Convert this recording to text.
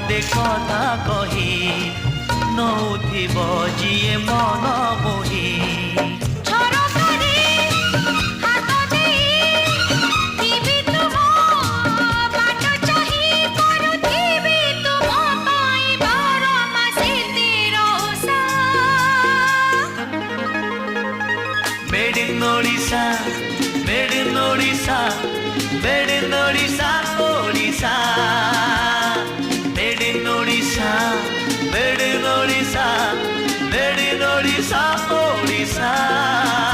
पदे कथा कही नौथिब जिए मन मोही Made in Odisha, made in Odisha, made in Odisha, Odisha.